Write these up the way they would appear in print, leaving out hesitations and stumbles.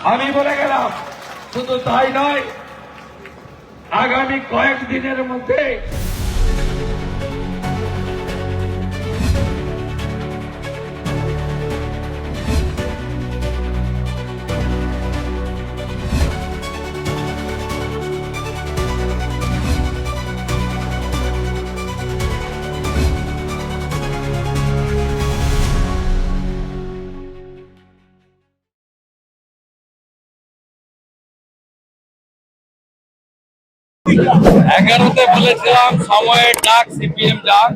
আমি বলে গেলাম, শুধু তাই নয়, আগামী কয়েকদিনের মধ্যে এগারোতে বলেছিলাম সময়ের ডাক সিপিএম যাক,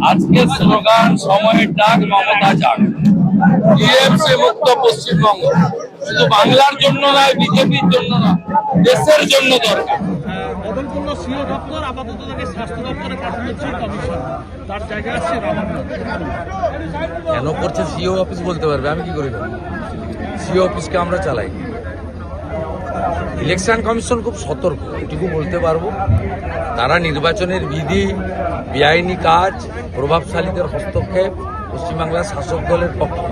আজকে স্লোগান সময়ের ডাক মমতা যাক। টিএমসি মুক্ত পশ্চিমবঙ্গ শুধু বাংলার জন্য নয়, বিজেপির জন্য না, দেশের জন্য দরকার। বদল করলো সিও দপ্তর, আপাতত তাকে স্বাস্থ্য দপ্তরে পাঠানো হচ্ছে কমিশন, তার জায়গায় আসছে রামান্ন। কেন করছে সিও অফিস বলতে পারবে, আমি কি করি? সিও অফিসকে আমরা চালাই। ইলেকশন কমিশন খুব সতর্ক, এটুকু বলতে পারবো। তারা নির্বাচনের বিধি, বেআইনি কাজ, প্রভাবশালীদের হস্তক্ষেপ পশ্চিমবাংলার শাসক দলের পক্ষে,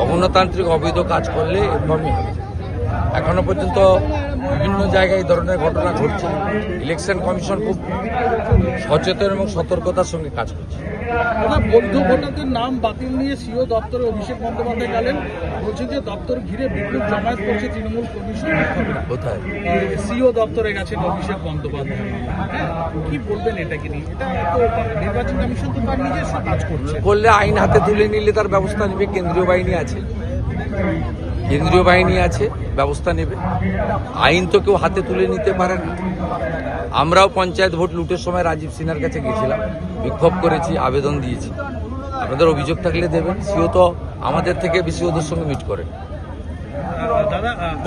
অগণতান্ত্রিক অবৈধ কাজ করলে এরকমই হবে। এখনো পর্যন্ত বিভিন্ন জায়গায় এই ধরনের ঘটনা ঘটছে। ইলেকশন কমিশন খুব সচেতন এবং সতর্কতার সঙ্গে কাজ করছে। বৌদ্ধ ভোটারদের নাম বাতিল নিয়ে সিও দপ্তরে অভিষেক বন্দ্যোপাধ্যায় গেলেন, বলছেন যে দপ্তর ঘিরে বিপুল জমায়েত করছে তৃণমূল কমিশন। কোথায়? সিও দপ্তরে গেছেন অভিষেক বন্দ্যোপাধ্যায়। কি বলবেন এটাকে নিয়ে? এটা তো নির্বাচন কমিশন তো তার নিজস্ব কাজ করছে, করলে আইন হাতে তুলে নিলে তার ব্যবস্থা নেবে। কেন্দ্রীয় বাহিনী আছে, কেন্দ্রীয় বাহিনী আছে, ব্যবস্থা নেবে। আইন তো কেউ হাতে তুলে নিতে পারে না। আমরাও পঞ্চায়েত ভোট লুটের সময় রাজীব সিনহার কাছে গেছিলাম, বিক্ষোভ করেছি, আবেদন দিয়েছি। আপনাদের অভিযোগ থাকলে দেবেন। সিও তো আমাদের থেকে বেশি ওদের সঙ্গে মিট করেন।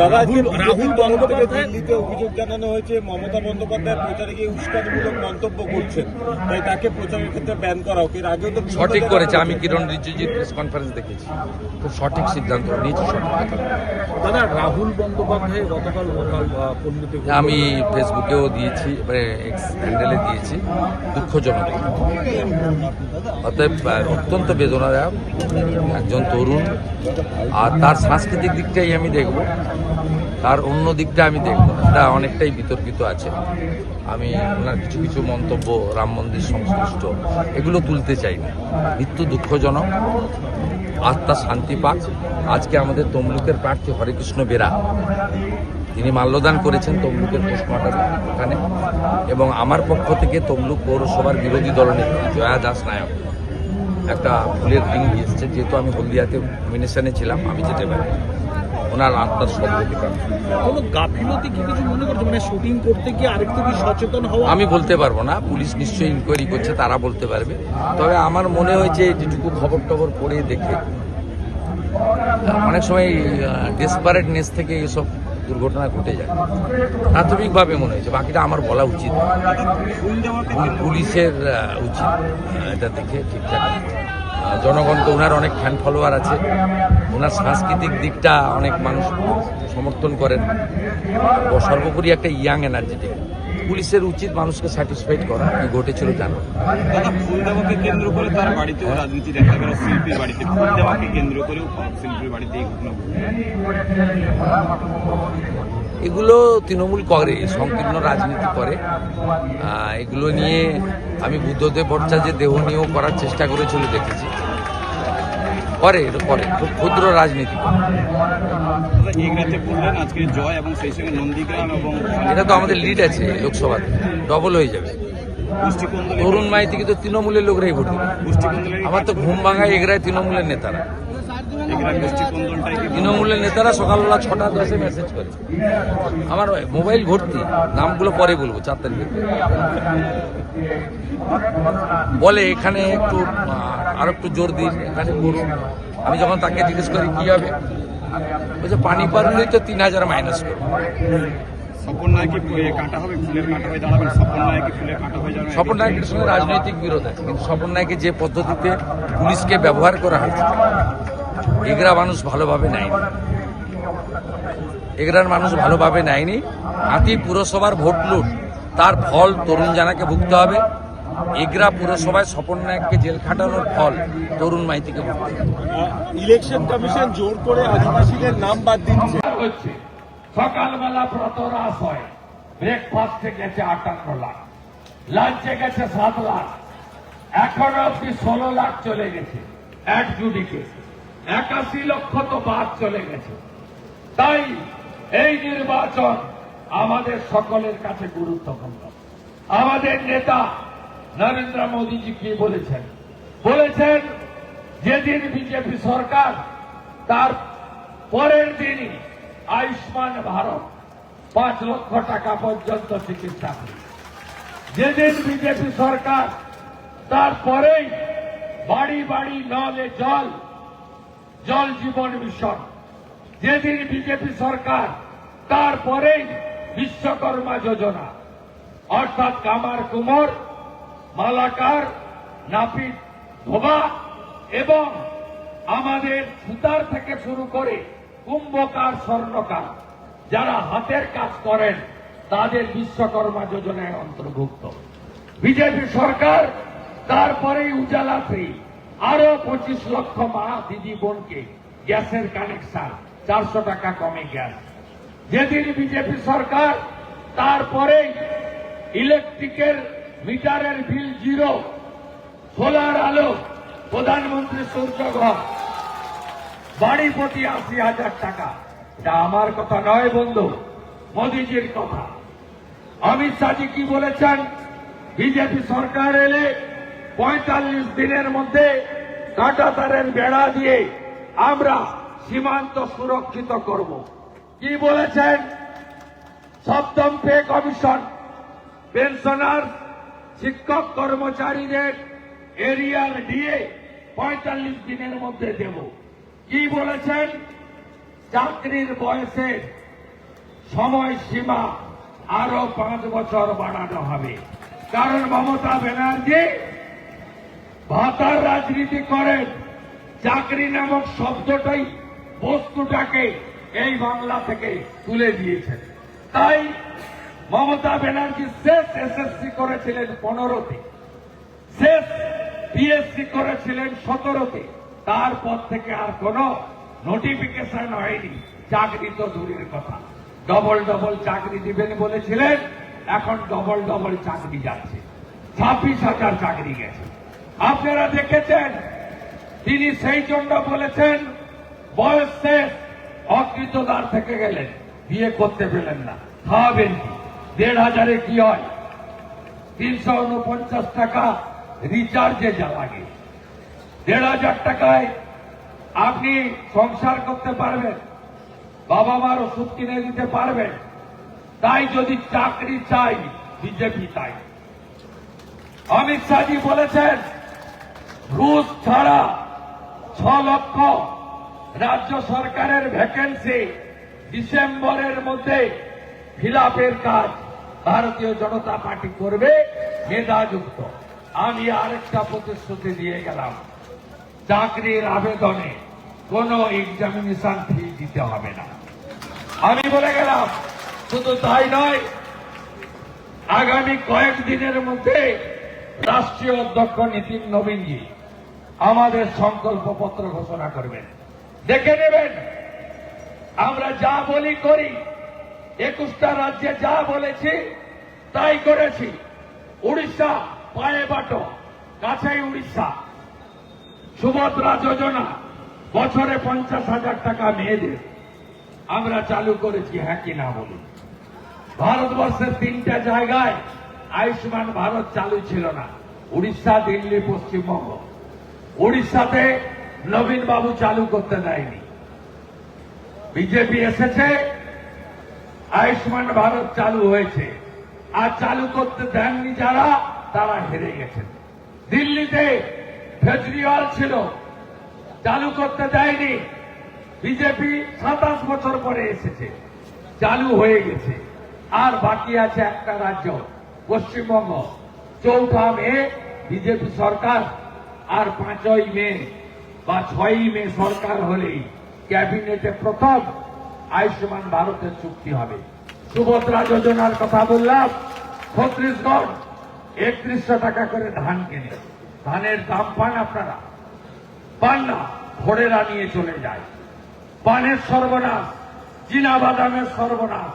রাহুল বন্দ্যোপাধ্যায় দিল্লিতে অভিযোগ জানানো হয়েছে মমতা বন্দ্যোপাধ্যায় প্রচারে গিয়ে উস্কানিমূলক মন্তব্য করছেন, তাই তাকে প্রচারের ক্ষেত্রে ব্যান করা হোক। এর আগেও তো সঠিক করেছে। আমি কিরণ রিজিজুর প্রেস কনফারেন্স দেখেছি, খুব সঠিক সিদ্ধান্ত নিয়েছে, সঠিক কথা। দাদা, রাহুল বন্দ্যোপাধ্যায় গতকাল পল্লীতে, আমি ফেসবুকেও দিয়েছি, মানে এক্স হ্যান্ডেলে দিয়েছি, দুঃখজনক। অতএব অত্যন্ত বেদনাদায়ক। একজন তরুণ, আর তার সাংস্কৃতিক দিকটাই আমি দেখব, তার অন্য দিকটা আমি দেখব না, সেটা অনেকটাই বিতর্কিত আছে। আমি ওনার কিছু কিছু মন্তব্য রাম মন্দির সংশ্লিষ্ট এগুলো তুলতে চাই না। মৃত্যু দুঃখজনক, আত্মা শান্তি পাক। আজকে আমাদের তমলুকের প্রার্থী হরেকৃষ্ণ বেরা, তিনি মাল্যদান করেছেন তমলুকের পোস্টমর্টম ওখানে, এবং আমার পক্ষ থেকে তমলুক পৌরসভার বিরোধী দলনেত্রী জয়া দাস নায়ক একটা ফুলের রিং দিয়েছে। যেহেতু আমি হলদিয়াতে নমিনেশনে ছিলাম, আমি যেতে পারি। ওনার আত্মার সদ্গতি পান। কোনো গাফিলতি কি কিছু মনে করছে, মানে শুটিং করতে গিয়ে আরেকটু কি সচেতন হওয়া? আমি বলতে পারবো না, পুলিশ নিশ্চয়ই ইনকোয়ারি করছে, তারা বলতে পারবে। তবে আমার মনে হয়েছে যেটুকু খবর টবর পড়ে দেখে, অনেক সময় ডেসপারেটনেস থেকে এসব দুর্ঘটনা ঘটে যায়, প্রাথমিকভাবে মনে হয়েছে। বাকিটা আমার বলা উচিত, পুলিশের উচিত এটা দেখে ঠিকঠাক। জনগণ তো ওনার অনেক ফ্যান ফলোয়ার আছে, ওনার সাংস্কৃতিক দিকটা অনেক মানুষ সমর্থন করেন। সর্বোপরি একটা ইয়াং এনার্জেটিক। পুলিশের উচিত মানুষকে স্যাটিসফাইড করা, কি ঘটেছিল জানো। দাদা, ফুল দেওয়াকে কেন্দ্র করে তার বাড়িতেও রাজনীতি দেখা গেল, শিল্পীর বাড়িতে ফুল দেওয়াকে কেন্দ্র করেও শিল্পীর বাড়িতে এই ঘটনা। এগুলো তৃণমূল করে, সংকীর্ণ রাজনীতি করে। এগুলো নিয়ে আমি বুদ্ধদেব ভট্টাচার্যের দেহ নিয়েও করার চেষ্টা করেছিল, দেখেছি। করে খুব ক্ষুদ্র রাজনীতি। আজকে জয় এবং সেই সঙ্গে নন্দীগ্রাম এবং এটা তো আমাদের লিড আছে লোকসভাতে, ডবল হয়ে যাবে। তরুণ মাইতি কিন্তু তৃণমূলের লোকরাই ভোট দেবে। আমার তো ঘুম ভাঙায় এগরায় তৃণমূলের নেতারা। তৃণমূলের নেতারা সকালবেলা 6:10 মেসেজ করে। আমার মোবাইল ভর্তি, নামগুলো পরে বলবো, 4 তারিখে বলে এখানে একটু আরো একটু জোর দিন, এখানে করুন। আমি যখন তাকে জিজ্ঞেস করি কি হবে, বলছে পানি পার হলেই তো 3000 মাইনাস করবো। স্বপন নায়কের সঙ্গে রাজনৈতিক বিরোধ আছে, কিন্তু স্বপন নায়কের যে পদ্ধতিতে পুলিশকে ব্যবহার করা হয়েছে, এগরা মানুষ ভালোভাবে নেয়নি। এগরার মানুষ ভালোভাবে নেয়নি। হাতি পুরসভার ভোট লুট, তার ফল তরুণ জানাকে ভুগতে হবে। এগরা পুরসভায় স্বপন নায়ককে জেল খাটানোর ফল তরুণ মাইতিকে ভুগতে হবে। ইলেকশন কমিশন জোর করে আদিবাসীদের নাম বাদ দিচ্ছে। হচ্ছে সকালবেলা প্রতরাস হয়, ব্রেকফাস্টে গেছে 58 লাখ, লাঞ্চে গেছে 7 লাখ, এখন অব্দি 16 লাখ চলে গেছে এক জুডিকে, 81 লক্ষ তো বাদ চলে গেছে। তাই এই নির্বাচন আমাদের সকলের কাছে গুরুত্বপূর্ণ। আমাদের নেতা নরেন্দ্র মোদীজি কি বলেছেন? বলেছেন যেদিন বিজেপি সরকার, তার পরের দিনই আয়ুষ্মান ভারত 5 লক্ষ টাকা পর্যন্ত চিকিৎসা ফ্রি। যেদিন বিজেপি সরকার, তারপরেই বাড়ি বাড়ি নলে জল, জল জীবন মিশন। যেদিন বিজেপি সরকার, তারপরেই বিশ্বকর্মা যোজনা, অর্থাৎ কামার কুমোর, মালাকার, নাপিত, ধোবা এবং আমাদের সুতার থেকে শুরু করে কুম্ভকার, স্বর্ণকার, যারা হাতের কাজ করেন, তাদের বিশ্বকর্মা যোজনায় অন্তর্ভুক্ত। বিজেপি সরকার তারপরেই উজালা ফ্রি, আরো 25 লক্ষ মা দিদি বোনকে গ্যাসের কানেকশন, 400 টাকা কমে গ্যাস। যেদিন বিজেপি সরকার, তারপরেই ইলেকট্রিকের মিটারের বিল 0, সোলার আলো, প্রধানমন্ত্রী সূর্যঘর, বাড়ি প্রতি 80,000 টাকা। এটা আমার কথা নয় বন্ধু, মোদীজির কথা। অমিত শাহজি কি বলেছেন? বিজেপি সরকার এলে 45 দিনের মধ্যে কাঁটাতারের বেড়া দিয়ে আমরা সীমান্ত সুরক্ষিত করব। কি বলেছেন? 7ম পে কমিশন, পেনশনার, শিক্ষক কর্মচারীদের এরিয়ার দিয়ে 45 দিনের মধ্যে দেব। কি বলেছেন? চাকরির বয়সের সময়সীমা আরো 5 বছর বাড়ানো হবে। কারণ মমতা ব্যানার্জি ভাতার রাজনীতি করেন, চাকরি নামক শব্দটাই, বস্তুটাকে এই বাংলা থেকে তুলে দিয়েছেন। তাই মমতা ব্যানার্জি শেষ এসএসসি করেছিলেন 15তে, শেষ পিএসসি করেছিলেন 17তে, তারপর থেকে আর কোন নোটিফিকেশন হয়নি। চাকরি তো দূরের কথা, ডবল ডবল চাকরি দিবেন বলেছিলেন, এখন ডবল ডবল চাকরি যাচ্ছে, 26,000 চাকরি গেছে। আপনারা দেখেছেন, তিনি সেই জন্য বলেছেন বয়স শেষ, অকৃতদার থেকে গেলেন, বিয়ে করতে পেলেন না, খাওয়াবেন কি? 1,500-এ কি হয়? 349 টাকা রিচার্জে যা লাগে। 1,500 টাকায় আপনি সংসার করতে পারবেন, বাবা মার ওষুধ কিনে দিতে পারবেন। তাই যদি চাকরি চাই, বিজেপি তাই। অমিত শাহজি বলেছেন ঘুষ ছাড়া 6 লক্ষ রাজ্য সরকারের ভ্যাকেন্সি ডিসেম্বরের মধ্যে ফিলাপের কাজ ভারতীয় জনতা পার্টি করবে, মেধাযুক্ত। আমি আরেকটা প্রতিশ্রুতি দিয়ে গেলাম, চাকরির আবেদনে কোনো এক্সামিনেশন ফি দিতে হবে না। আমি বলে গেলাম, শুধু তাই নয়, আগামী কয়েকদিনের মধ্যে রাষ্ট্রীয় অধ্যক্ষ নীতিন নবীনজি আমাদের সংকল্পপত্র ঘোষণা করবেন। দেখে নেবেন আমরা যা বলি করি, 21টা রাজ্যে যা বলেছি তাই করেছি। উড়িষ্যা পায়ে বাটো, কাছেই উড়িষ্যা, সুভদ্রা যোজনা, বছরে 50,000 টাকা মেয়েদের আমরা চালু করেছি, হ্যাঁ কি না বলুন। ভারতবর্ষের 3টা জায়গায় আয়ুষ্মান ভারত চালু ছিল না, উড়িষ্যা, দিল্লি, পশ্চিমবঙ্গ। উড়িষ্যাতে নবীন বাবু চালু করতে দেয়নি, বিজেপি এসেছে, আয়ুষ্মান ভারত চালু হয়েছে। আর চালু করতে দেননি যারা, তারা হেরে গেছেন। দিল্লিতে কেজরিওয়াল ছিল, চালু করতে দেয়নি, বিজেপি 27 বছর পরে এসেছে, চালু হয়ে গেছে। আর বাকি আছে একটা রাজ্য, পশ্চিমবঙ্গ। 4 মে বিজেপি সরকার, আর 5 মে বা 6 মে সরকার হলেই ক্যাবিনেটে প্রথম আয়ুষ্মান ভারতের চুক্তি হবে। সুভদ্রা যোজনার কথা বললাম, ছত্তিশগড় 3100 টাকা করে ধান কেনে। ধানের দাম পান আপনারা? পান না, ভোরেরা নিয়ে চলে যায়। পানের সর্বনাশ, চীনাবাদামের সর্বনাশ,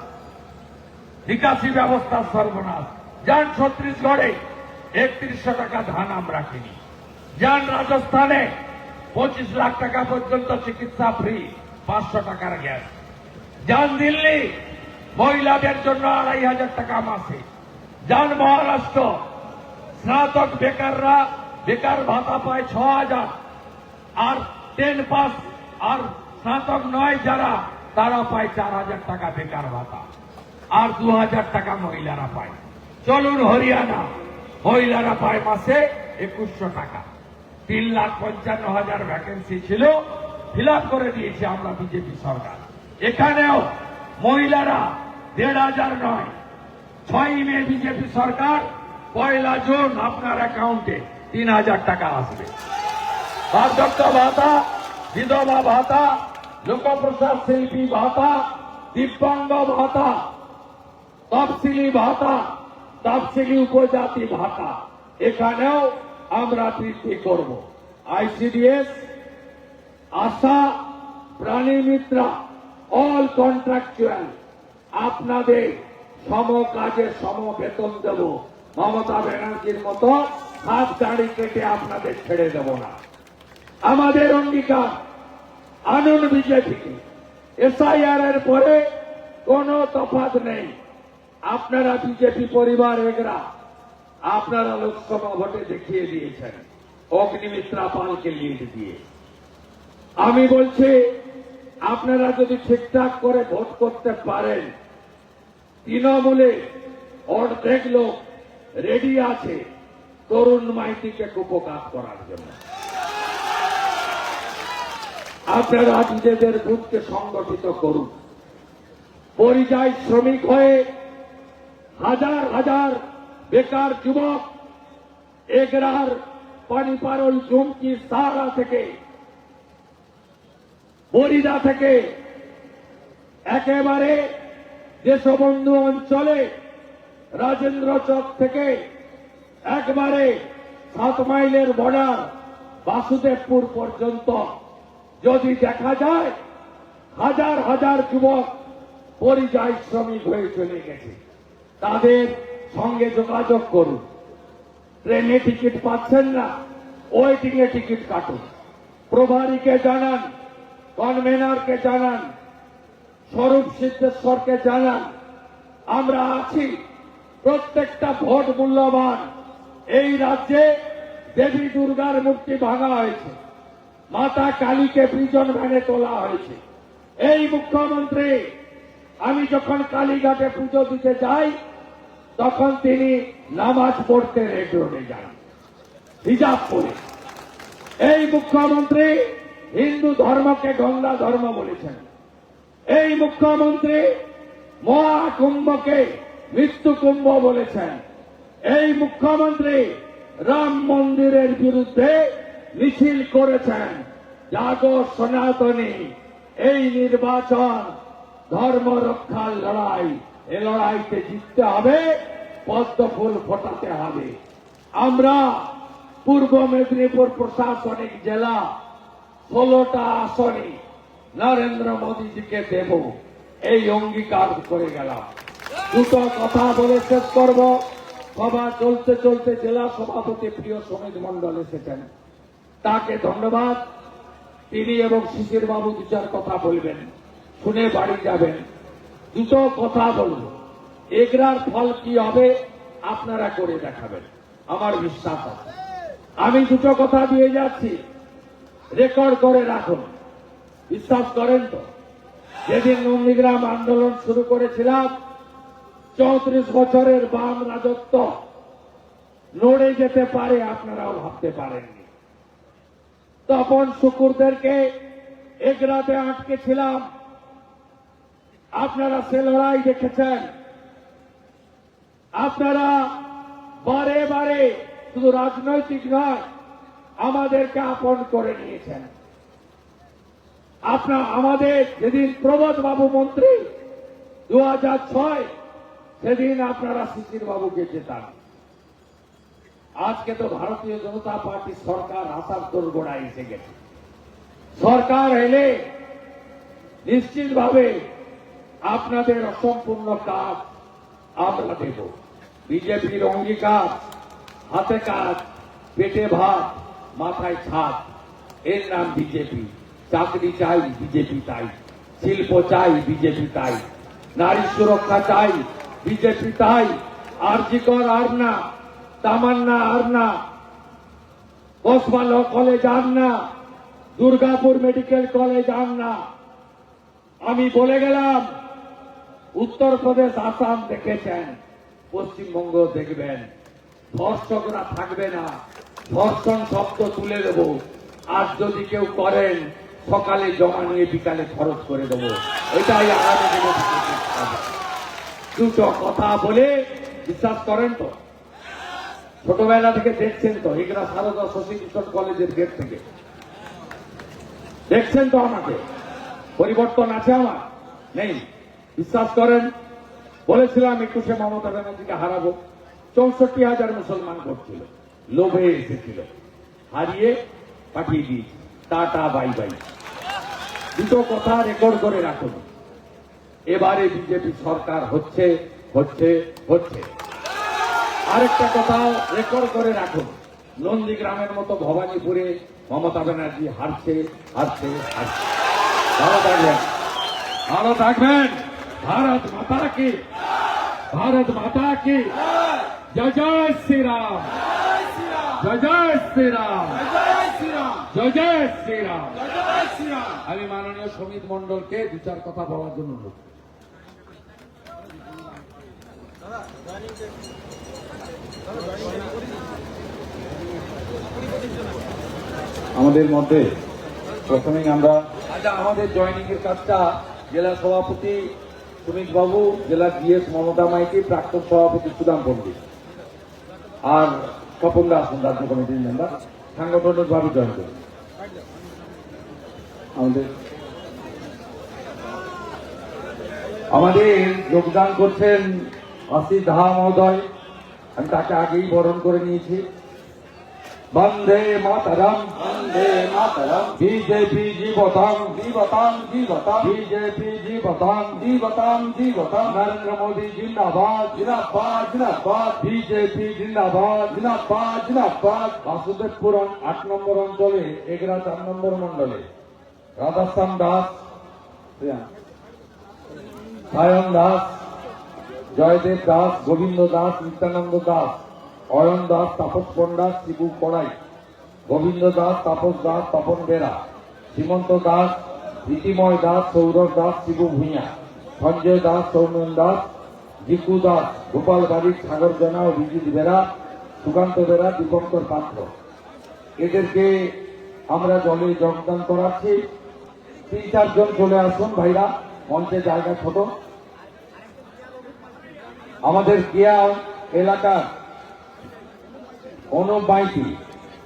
নিকাশি ব্যবস্থার সর্বনাশ। যান ছত্তিশগড়ে 3100 টাকা ধান আমরা কিনি। যান রাজস্থানে 25 লাখ টাকা পর্যন্ত চিকিৎসা ফ্রি, 500 টাকার গ্যাস। যান দিল্লি, মহিলাদের জন্য 2500 টাকা মাসে। যান মহারাষ্ট্র, স্নাতক বেকাররা বেকার ভাতা পায় 6000, আর 10 পাস আর স্নাতক নয় যারা, তারা পায় 4000 টাকা বেকার ভাতা, আর 2000 টাকা মহিলারা পায়। চলুন হরিয়ানা, মহিলারা পায় মাসে 2100 টাকা। 3,55,000 ভ্যাকেন্সি ছিল, ফিল আপ করে দিয়েছে আমরা বিজেপি সরকার। এখানেও মহিলারা 1,500 নয়, 6ই মে বিজেপি সরকার, 1 জুন আপনার অ্যাকাউন্টে 3,000 টাকা আসবে। বার্ধক্য ভাতা, বিধবা ভাতা, লোকপ্রসাদ শিল্পী ভাতা, দিব্যাঙ্গ ভাতা, তফসিলি ভাতা, তফসিলি উপজাতি ভাতা, এখানেও আমরা বৃদ্ধি করব। আইসিডিএস, আশা, প্রাণী মিত্রা, অল কন্ট্রাকচুয়াল, আপনাদের সম কাজে সম বেতন দেব। মমতা ব্যানার্জির মতো হাত দাড়ি কেটে আপনাদের ছেড়ে দেব না। আমাদের অঙ্গীকার, আনুন বিজেপিকে। এসআইআর এর পরে কোনো তফাৎ নেই। আপনারা বিজেপি পরিবার এগরা, আপনারা লোকসভা ভোটে দেখিয়ে দিয়েছেন অগ্নিমিত্রা পালকে লিড দিয়ে। আমি বলছি, আপনারা যদি ঠিকঠাক করে ভোট করতে পারেন, তৃণমূলে অর্ধেক লোক রেডি আছে তরুণ মাইতিকে কুপকাত করার জন্য। আপনারা নিজেদের বুথকে সংগঠিত করুন। পরিযায়ী শ্রমিক হয়ে হাজার হাজার বেকার যুবক এগরার পানিপারল চুমকি সারা থেকে, বরিদা থেকে, একেবারে দেশবন্ধু অঞ্চলে রাজেন্দ্র চক থেকে একবারে 7 মাইলের বর্ডার বাসুদেবপুর পর্যন্ত যদি দেখা যায়, হাজার হাজার যুবক পরিযায়ী শ্রমিক হয়ে চলে গেছে। তাদের সঙ্গে যোগাযোগ করুন। ট্রেনে টিকিট পাচ্ছেন না, ওয়েটিং এ টিকিট কাটুন। প্রভারীকে জানান, কনভেনারকে জানান, স্বরূপ সিদ্ধেশ্বরকে জানান, আমরা আছি। প্রত্যেকটা ভোট মূল্যবান। এই রাজ্যে দেবী দুর্গার মূর্তি ভাঙা হয়েছে, মাতা কালীকে প্রিজন ভ্যানে তোলা হয়েছে। এই মুখ্যমন্ত্রী, আমি যখন কালীঘাটে পুজো দিতে যাই, তখন তিনি নামাজ পড়তে রেড রোডে যান হিজাব পরে। এই মুখ্যমন্ত্রী হিন্দু ধর্মকে গঙ্গা ধর্ম বলেছেন। এই মুখ্যমন্ত্রী মহাকুম্ভকে মৃত্যু কুম্ভ বলেছেন। এই মুখ্যমন্ত্রী রাম মন্দিরের বিরুদ্ধে মিছিল করেছেন। জাগো সনাতনী, এই নির্বাচন ধর্ম রক্ষার লড়াই। এ লড়াইতে জিততে হবে, পদ্ম ফুল ফোটাতে হবে। আমরা পূর্ব মেদিনীপুর প্রশাসনিক জেলা 16টা আসনে নরেন্দ্র মোদীজিকে দেব, এই অঙ্গীকার করে গেলাম। দুটো কথা বলে শেষ করব। সভা চলতে চলতে জেলা সভাপতি প্রিয় সমিত মন্ডল এসেছেন, তাকে ধন্যবাদ। তিনি এবং শিশির বাবু 2-4 কথা বলবেন, শুনে বাড়ি যাবেন। দুটো কথা বলব, এগরার ফল কি হবে আপনারা করে দেখাবেন, আমার বিশ্বাস আছে। আমি দুটো কথা দিয়ে যাচ্ছি, রেকর্ড করে রাখুন। বিশ্বাস করেন তো? যেদিন নন্দীগ্রাম আন্দোলন শুরু করেছিলাম, 34 বছরের বাম রাজত্ব নড়ে যেতে পারে আপনারাও ভাবতে পারেননি। তখন শুকুরদেরকে এগরাতে আটকে ছিলাম, আপনারা সে লড়াই দেখেছেন। আপনারা বারে বারে শুধু রাজনৈতিক নয়, আমাদেরকে আপন করে নিয়েছেন। আমাদের যেদিন প্রবোধ বাবু মন্ত্রী 2006, সেদিন আপনারা শিশির বাবুকে জেতান। আজকে তো ভারতীয় জনতা পার্টি সরকার আসার তোর গোড়ায় এসে গেছে। সরকার এলে নিশ্চিতভাবে আপনাদের অসম্পূর্ণ কাজ আমরা দেব। বিজেপির অঙ্গীকার হাতে কাজ, পেটে ভাত, মাথায় ছাদ, এর নাম বিজেপি। চাকরি চাই বিজেপি তাই, শিল্প চাই বিজেপি তাই, নারী সুরক্ষা চাই বিজেপি তাই, আরজিকর আর না, তামান্না আর না, ওসমান কলেজ আর না, দুর্গাপুর মেডিকেল কলেজ আর না। আমি বলে গেলাম, উত্তরপ্রদেশ আসাম দেখেছেন, পশ্চিমবঙ্গ দেখবেন, ধর্ষকরা থাকবে না, ধর্ষণ শব্দ তুলে দেব। আর যদি কেউ করেন সকালে জমা নিয়ে বিকালে খরচ করে দেব। এটাই আগামী দিনে দুটো কথা বলে বিশ্বাস করেন তো? ছোটবেলা থেকে দেখছেন তো, এগুলা সারদা শশীভূষণ কলেজের গেট থেকে দেখছেন তো। আমাকে পরিবর্তন আছে আমার? নেই। বিশ্বাস করেন, বলেছিলাম 21শে মমতা ব্যানার্জিকে হারাবো। 64,000 মুসলমান ভোট ছিল, লোভে এসেছিল, হারিয়ে পাঠিয়ে দিয়েছি। Tata bye bye. দুটো কথা রেকর্ড করে রাখুন। এবারে বিজেপি সরকার হচ্ছে হচ্ছে হচ্ছে। আরেকটা কথা রেকর্ড করে রাখুন, নন্দীগ্রামের মতো ভবানীপুরে মমতা ব্যানার্জি হারছে হারছে হারছে। ভালো থাকবেন, ভালো থাকবেন। ভারত মাতা কি, ভারত মাতা কি জয় জয় শ্রীরাম, জয় জয় শ্রীরাম, জয় জয় শ্রীরাম। আমি মাননীয় সমিত মন্ডলকে দু চার কথা বলার জন্য অনুরোধ। আমাদের মধ্যে প্রথমেই আমরা আচ্ছা, আমাদের জয়নিং এর কাজটা জেলা সভাপতি সুমিত বাবু, জেলা জিএস মমতা মাইতি, প্রাক্তন সভাপতি সুদাম পণ্ডিত আর স্বপন দাস রাজ্য কমিটির মেম্বার সাংগঠনিক ভাবে জয়েন করুন। আমাদের যোগদান করছেন অসিত ধা মহোদয়, আমি তাকে আগেই বরণ করে নিয়েছি। বন্দে মাতরম, বন্দে মাতরম, বিজেপি জীবতাম, জীবতাম জীবতাম, বিজেপি জীবতাম, জীবতাম জীবতাম, নরেন্দ্র মোদী জিন্দাবাদ, জিন্দাবাদ জিন্দাবাদ, বিজেপি জিন্দাবাদ, জিন্দাবাদ জিন্দাবাদ। বাসুদেবপুর 8 নম্বর অঞ্চলে, এগরা 4 নম্বর মন্ডলে রাধাশ্যাম দাস, সায়ন দাস, জয়দেব দাস, গোবিন্দ দাস, নিত্যানন্দ দাস, অয়ন দাস, তাপস পণ্ডা, শিবু কড়াই, গোবিন্দ দাস, তাপস দাস, তপন বেরা, সীমন্ত দাস, রীতিময় দাস, সৌরভ দাস, শিবু ভূঁইয়া, সঞ্জয় দাস, সৌমেন দাস, জিকু দাস, গোপাল বারিক, সাগর জানা, অভিজিৎ বেরা, সুকান্ত বেরা, দীপঙ্কর পাত্র। এদেরকে আমরা দলে যোগদান করাচ্ছি। 3-4 জন চলে আসুন ভাইরা, মঞ্চে জায়গা ছোট। আমাদের কিয়া এলাকার অনুপ মাইতি,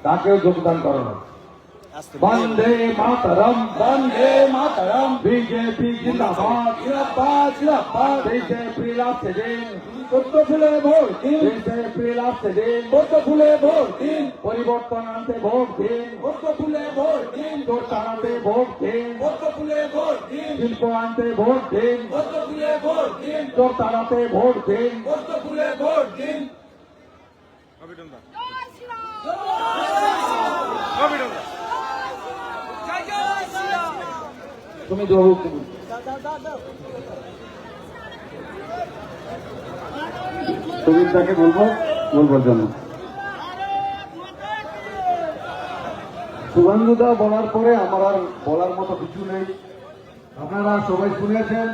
তাকেও যোগদান করানো। বন্দে মাতরম, বন্দে মাতরম, বিজেপি জিন্দাবাদ, জিন্দাবাদ জিন্দাবাদ, বিজেপি লাভছে দিন, পদ্ম ফুলে ভোট দিন, বিজেপি লাভছে দিন, পদ্ম ফুলে ভোট দিন, পরিবর্তন আনতে ভোট দিন, পদ্ম ফুলে ভোট দিন, তোর টানাতে ভোট দিন, পদ্ম ফুলে ভোট দিন, শিল্প আনতে ভোট দিন, পদ্ম ফুলে ভোট দিন, তোর টানাতে ভোট দিন, পদ্ম ফুলে ভোট দিন। তুমি বাবু সুবিধাকে বলবার জন্য শুভেন্দুদা বলার পরে আমার আর বলার মতো কিছু নেই। আপনারা সবাই শুনেছেন।